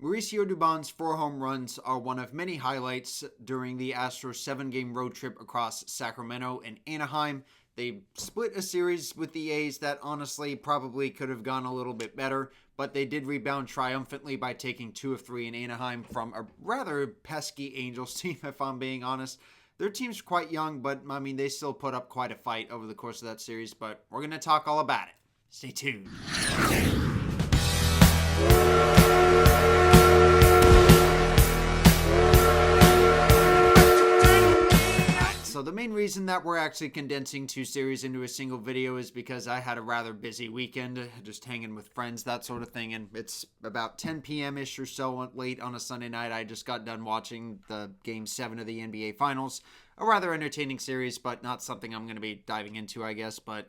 Mauricio Dubon's 4 home runs are one of many highlights during the Astros 7-game road trip across Sacramento and Anaheim. They split a series with the A's that honestly probably could have gone a little bit better, but they did rebound triumphantly by taking 2 of 3 in Anaheim from a rather pesky Angels team, if I'm being honest. Their team's quite young, but I mean, they still put up quite a fight over the course of that series, but we're going to talk all about it. Stay tuned. So the main reason that we're actually condensing 2 series into a single video is because I had a rather busy weekend, just hanging with friends, that sort of thing, and it's about 10 p.m.-ish or so late on a Sunday night. I just got done watching the Game 7 of the NBA Finals, a rather entertaining series, but not something I'm going to be diving into, I guess, but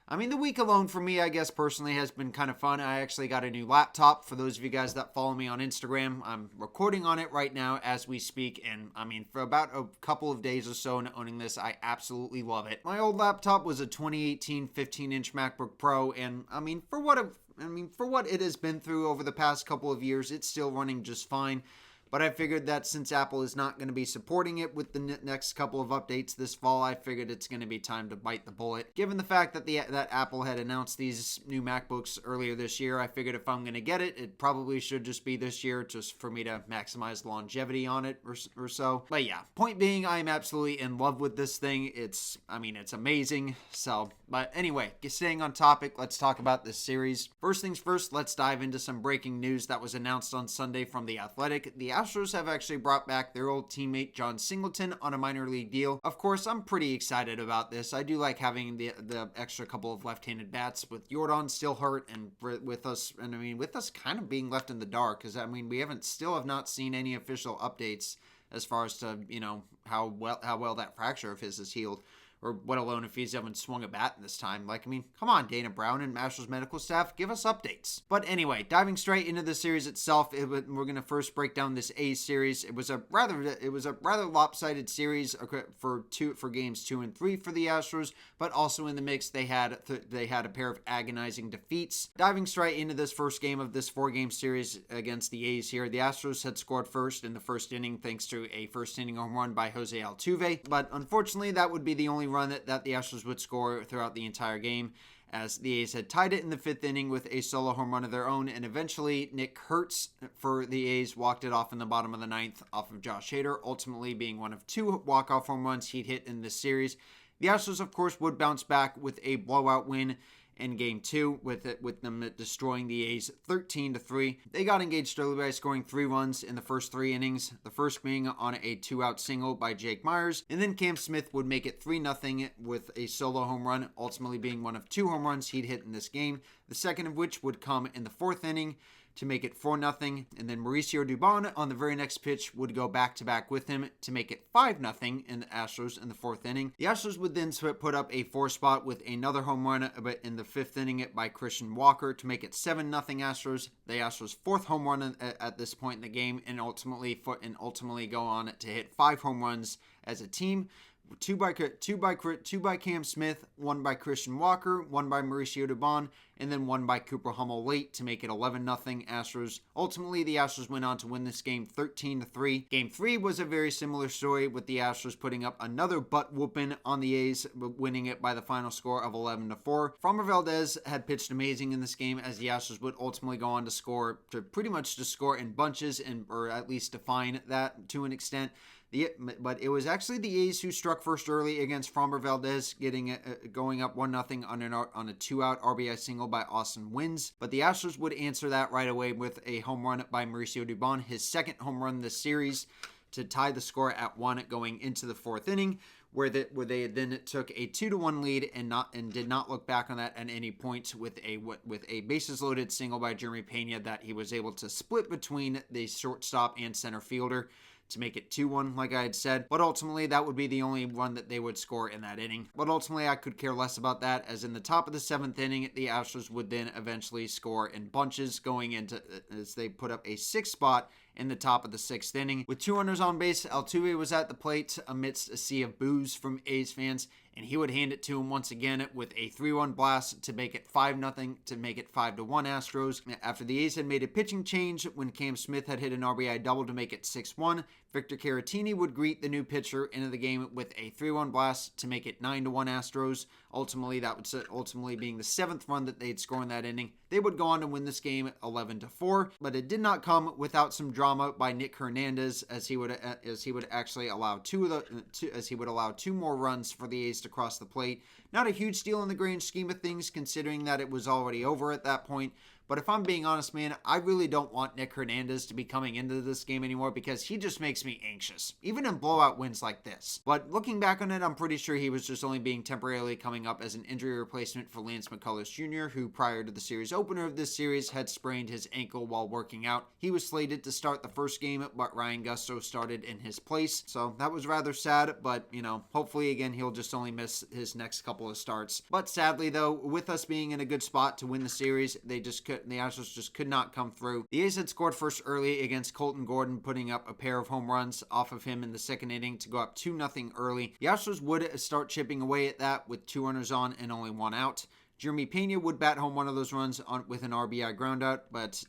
I mean, the week alone for me, I guess, personally has been kind of fun. I actually got a new laptop. For those of you guys that follow me on Instagram, I'm recording on it right now as we speak. And I mean, for about a couple of days or so in owning this, I absolutely love it. My old laptop was a 2018 15-inch MacBook Pro. And I mean, for what it has been through over the past couple of years, it's still running just fine. But I figured that since Apple is not going to be supporting it with the next couple of updates this fall, I figured it's going to be time to bite the bullet. Given the fact that that Apple had announced these new MacBooks earlier this year, I figured if I'm going to get it, it probably should just be this year, just for me to maximize longevity on it or so. But yeah, point being, I am absolutely in love with this thing. It's amazing. So, but anyway, staying on topic, let's talk about this series. First things first, let's dive into some breaking news that was announced on Sunday from The Athletic. The Astros have actually brought back their old teammate John Singleton on a minor league deal. Of course, I'm pretty excited about this. I do like having the extra couple of left-handed bats with Jordan still hurt and with us kind of being left in the dark, because I mean, we have not seen any official updates as far as to, how well that fracture of his is healed, or let alone if he's even swung a bat this time. Like, I mean, come on, Dana Brown and Astros medical staff, give us updates. But anyway, diving straight into the series itself, we're going to first break down this A's series. It was a rather lopsided series for games 2 and 3 for the Astros, but also in the mix they had a pair of agonizing defeats. Diving straight into this first game of this 4-game series against the A's here, the Astros had scored first in the first inning thanks to a first inning home run by Jose Altuve, but unfortunately that would be the only run that the Astros would score throughout the entire game, as the A's had tied it in the 5th inning with a solo home run of their own, and eventually Nick Hertz for the A's walked it off in the bottom of the 9th off of Josh Hader, ultimately being one of 2 walk-off home runs he'd hit in this series. The Astros, of course, would bounce back with a blowout win in Game 2, with them destroying the A's 13-3. They got engaged early by scoring 3 runs in the first 3 innings, the first being on a 2-out single by Jake Myers, and then Cam Smith would make it 3-0 with a solo home run, ultimately being one of 2 home runs he'd hit in this game, the second of which would come in the 4th inning to make it 4-0, and then Mauricio Dubon on the very next pitch would go back-to-back with him to make it 5-0 in the Astros in the 4th inning. The Astros would then put up a 4 spot with another home run in the 5th inning by Christian Walker to make it 7-0 Astros. The Astros' 4th home run at this point in the game, and ultimately go on to hit 5 home runs as a team. 2 by Cam Smith, 1 by Christian Walker, 1 by Mauricio Dubon, and then 1 by Cooper Hummel late to make it 11-0 Astros. Ultimately, the Astros went on to win this game 13-3. Game 3 was a very similar story, with the Astros putting up another butt whooping on the A's, winning it by the final score of 11-4. Framber Valdez had pitched amazing in this game, as the Astros would ultimately go on to score in bunches, or at least define that to an extent. But it was actually the A's who struck first early against Framber Valdez, going up 1-0 on a 2-out RBI single by Austin Wynns. But the Astros would answer that right away with a home run by Mauricio Dubon, his 2nd home run this series, to tie the score at 1 going into the 4th inning, where they then took a 2-1 lead and did not look back on that at any point, with a bases loaded single by Jeremy Pena that he was able to split between the shortstop and center fielder to make it 2-1, like I had said. But ultimately, that would be the only run that they would score in that inning. But ultimately, I could care less about that, as in the top of the 7th inning, the Astros would then eventually score in bunches, going into as they put up a 6 spot in the top of the 6th inning. With 2 runners on base, Altuve was at the plate amidst a sea of boos from A's fans, and he would hand it to him once again with a 3-run blast to make it 5-0, to make it 5-1 Astros. After the A's had made a pitching change when Cam Smith had hit an RBI double to make it 6-1, Victor Caratini would greet the new pitcher into the game with a 3-run blast to make it 9-1 Astros. Ultimately, that would being the 7th run that they'd score in that inning. They would go on to win this game 11-4, but it did not come without some drama by Nick Hernandez, as he would actually allow two more runs for the A's to cross the plate. Not a huge deal in the grand scheme of things, considering that it was already over at that point. But if I'm being honest, man, I really don't want Nick Hernandez to be coming into this game anymore because he just makes me anxious, even in blowout wins like this. But looking back on it, I'm pretty sure he was just only being temporarily coming up as an injury replacement for Lance McCullers Jr., who prior to the series opener of this series had sprained his ankle while working out. He was slated to start the first game, but Ryan Gusto started in his place. So that was rather sad, but hopefully again, he'll just only miss his next couple of starts. But sadly though, with us being in a good spot to win the series, the Astros just could not come through. The A's had scored first early against Colton Gordon, putting up a pair of home runs off of him in the 2nd inning to go up 2-0 early. The Astros would start chipping away at that with 2 runners on and only 1 out. Jeremy Pena would bat home one of those runs with an RBI groundout, but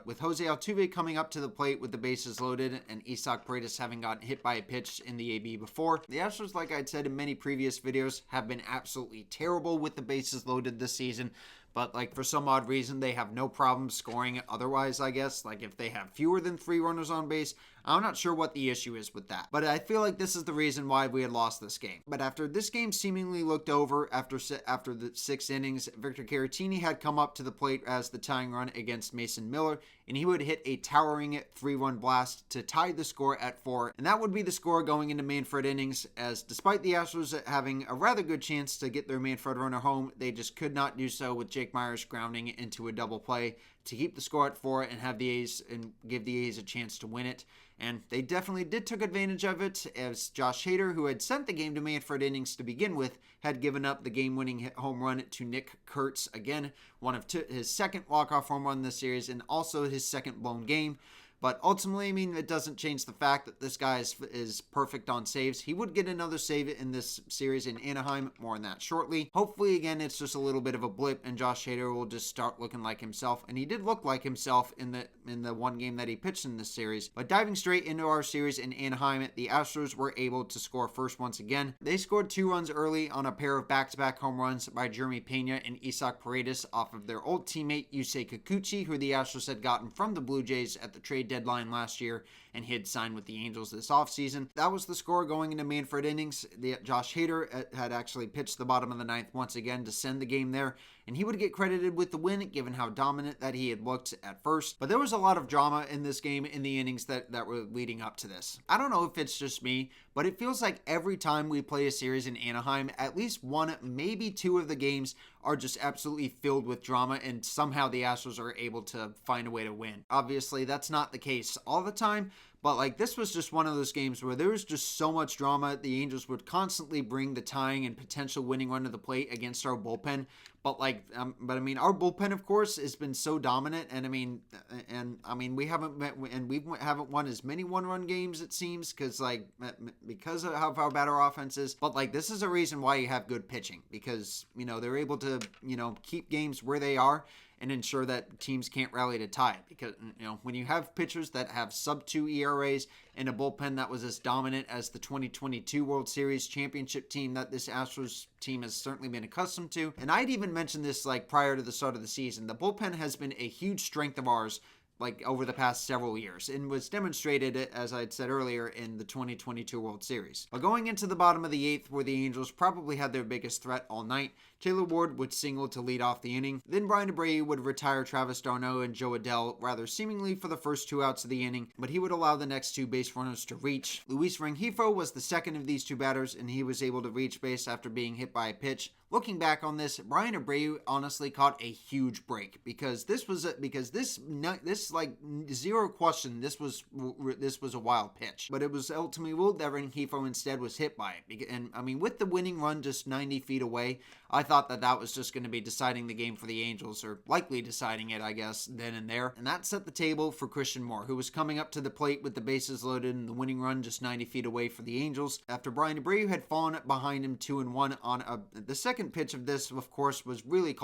with Jose Altuve coming up to the plate with the bases loaded and Isaac Paredes having gotten hit by a pitch in the AB before, the Astros, like I'd said in many previous videos, have been absolutely terrible with the bases loaded this season. But for some odd reason, they have no problem scoring otherwise, I guess. If they have fewer than 3 runners on base, I'm not sure what the issue is with that. But I feel like this is the reason why we had lost this game. But after this game seemingly looked over after the 6 innings, Victor Caratini had come up to the plate as the tying run against Mason Miller, and he would hit a towering 3-run blast to tie the score at 4. And that would be the score going into Manfred innings, as despite the Astros having a rather good chance to get their Manfred runner home, they just could not do so with Jake Myers grounding into a double play to keep the score at 4 and give the A's a chance to win it. And they definitely took advantage of it, as Josh Hader, who had sent the game to Manfred innings to begin with, had given up the game-winning home run to Nick Kurtz, again, his 2nd walk-off home run this series and also his 2nd blown game. But ultimately, it doesn't change the fact that this guy is perfect on saves. He would get another save in this series in Anaheim. More on that shortly. Hopefully, again, it's just a little bit of a blip, and Josh Hader will just start looking like himself. And he did look like himself in the one game that he pitched in this series. But diving straight into our series in Anaheim, the Astros were able to score first once again. They scored 2 runs early on a pair of back-to-back home runs by Jeremy Pena and Isaac Paredes off of their old teammate Yusei Kikuchi, who the Astros had gotten from the Blue Jays at the trade deadline last year, and he had signed with the Angels this offseason. That was the score going into Manfred innings. Josh Hader had actually pitched the bottom of the 9th once again to send the game there, and he would get credited with the win given how dominant that he had looked at first. But there was a lot of drama in this game in the innings that were leading up to this. I don't know if it's just me, but it feels like every time we play a series in Anaheim, at least 1, maybe 2 of the games are just absolutely filled with drama, and somehow the Astros are able to find a way to win. Obviously, that's not the case all the time, but this was just one of those games where there was just so much drama. The Angels would constantly bring the tying and potential winning run to the plate against our bullpen. But our bullpen, of course, has been so dominant, and we haven't won as many 1-run games, it seems, because of how bad our offense is. But this is a reason why you have good pitching, because they're able to keep games where they are and ensure that teams can't rally to tie it. Because, when you have pitchers that have sub-2 ERAs and a bullpen that was as dominant as the 2022 World Series championship team that this Astros team has certainly been accustomed to. And I'd even mentioned this prior to the start of the season. The bullpen has been a huge strength of ours over the past several years, and was demonstrated, as I'd said earlier, in the 2022 World Series. But going into the bottom of the 8th, where the Angels probably had their biggest threat all night, Taylor Ward would single to lead off the inning. Then Brian Abreu would retire Travis d'Arnaud and Joe Adell rather seemingly for the first 2 outs of the inning, but he would allow the next 2 base runners to reach. Luis Rengifo was the second of these 2 batters, and he was able to reach base after being hit by a pitch looking back on this, Brian Abreu honestly caught a huge break because this like zero question, this was a wild pitch, but it was ultimately ruled that Rengifo instead was hit by it. And I mean, with the winning run just 90 feet away, I thought that was just going to be deciding the game for the Angels, or likely deciding it, I guess, then and there. And that set the table for Christian Moore, who was coming up to the plate with the bases loaded and the winning run just 90 feet away for the Angels, after Brian Abreu had fallen behind him 2-1 on the second pitch of this, of course, was really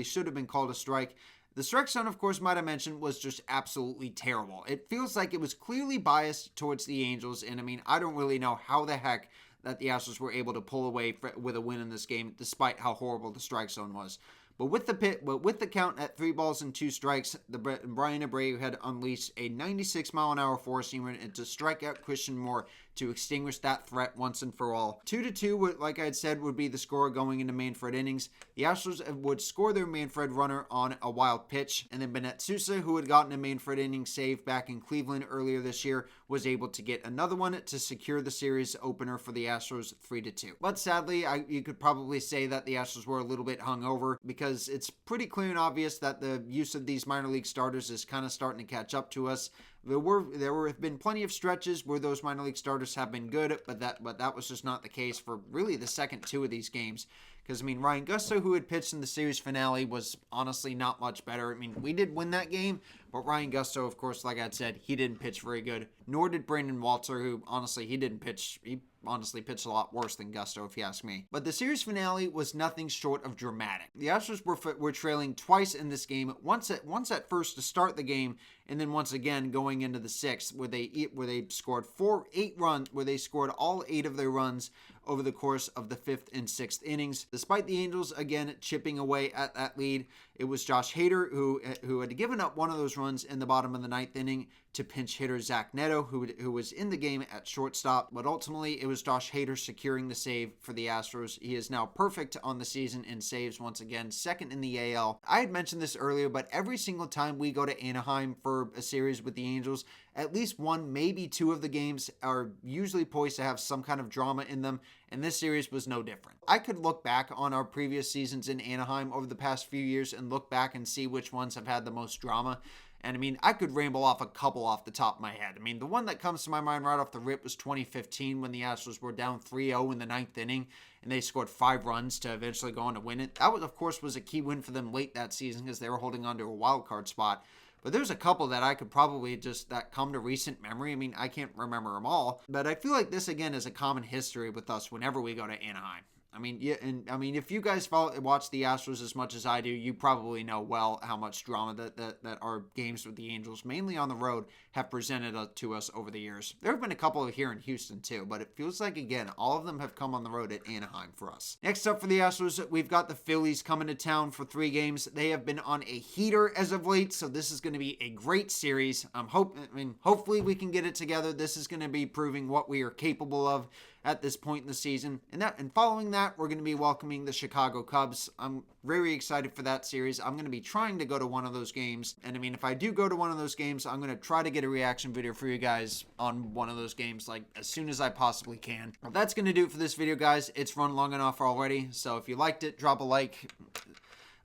should have been called a strike. The strike zone, of course, might have mentioned, was just absolutely terrible. It feels like it was clearly biased towards the Angels, and I mean, I don't really know how the heck that the Astros were able to pull away with a win in this game, despite how horrible the strike zone was. But with the count at 3-2 strikes, Brian Abreu had unleashed a 96-mile-an-hour four-seamer to strike out Christian Moore to extinguish that threat once and for all. 2-2, like I had said, would be the score going into Manfred innings. The Astros would score their Manfred runner on a wild pitch, and then Bennett Sousa, who had gotten a Manfred inning save back in Cleveland earlier this year, was able to get another one to secure the series opener for the Astros 3-2. But sadly, you could probably say that the Astros were a little bit hungover, because it's pretty clear and obvious that the use of these minor league starters is kind of starting to catch up to us. There have been plenty of stretches where those minor league starters have been good, but that was just not the case for really the second two of these games. Because, I mean, Ryan Gusto, who had pitched in the series finale, was honestly not much better. I mean, we did win that game, but Ryan Gusto, of course, like I said, he didn't pitch very good. Nor did Brandon Walter, who, honestly, he didn't pitch. He honestly pitched a lot worse than Gusto, if you ask me. But the series finale was nothing short of dramatic. The Astros were trailing twice in this game, once at first to start the game, and then once again going into the sixth, where they scored all 8 of their runs over the course of the 5th and 6th innings. Despite the Angels again chipping away at that lead, it was Josh Hader who had given up one of those runs in the bottom of the 9th inning to pinch hitter Zach Neto, who was in the game at shortstop. But ultimately, it was Josh Hader securing the save for the Astros. He is now perfect on the season in saves once again, second in the AL. I had mentioned this earlier, but every single time we go to Anaheim for a series with the Angels, at least one, maybe 2 of the games are usually poised to have some kind of drama in them, and this series was no different. I could look back on our previous seasons in Anaheim over the past few years and look back and see which ones have had the most drama. And I mean, I could ramble off a couple off the top of my head. I mean, the one that comes to my mind right off the rip was 2015 when the Astros were down 3-0 in the 9th inning and they scored 5 runs to eventually go on to win it. That was, of course, was a key win for them late that season because they were holding on to a wild card spot. But there's a couple that I could probably that come to recent memory. I mean, I can't remember them all, but I feel like this again is a common history with us whenever we go to Anaheim. I mean, yeah, and I mean, if you guys watch the Astros as much as I do, you probably know well how much drama that our games with the Angels, mainly on the road, have presented to us over the years. There have been a couple here in Houston too, but it feels like, again, all of them have come on the road at Anaheim for us. Next up for the Astros, we've got the Phillies coming to town for 3 games. They have been on a heater as of late, so this is going to be a great series. Hopefully we can get it together. This is going to be proving what we are capable of at this point in the season. And following that, we're going to be welcoming the Chicago Cubs. I'm very excited for that series. I'm going to be trying to go to one of those games. And I mean, if I do go to one of those games, I'm going to try to get a reaction video for you guys on one of those games, like, as soon as I possibly can. Well, that's going to do it for this video, guys. It's run long enough already. So if you liked it, drop a like.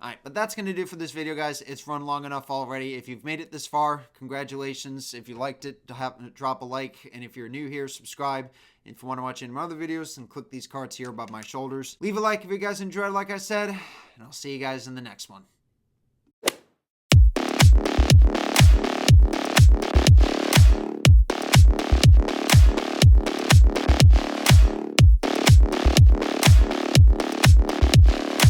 Alright, but that's going to do it for this video, guys. It's run long enough already. If you've made it this far, congratulations. If you liked it, drop a like. And if you're new here, subscribe. If you want to watch any of my other videos, then click these cards here above my shoulders. Leave a like if you guys enjoyed, like I said. And I'll see you guys in the next one.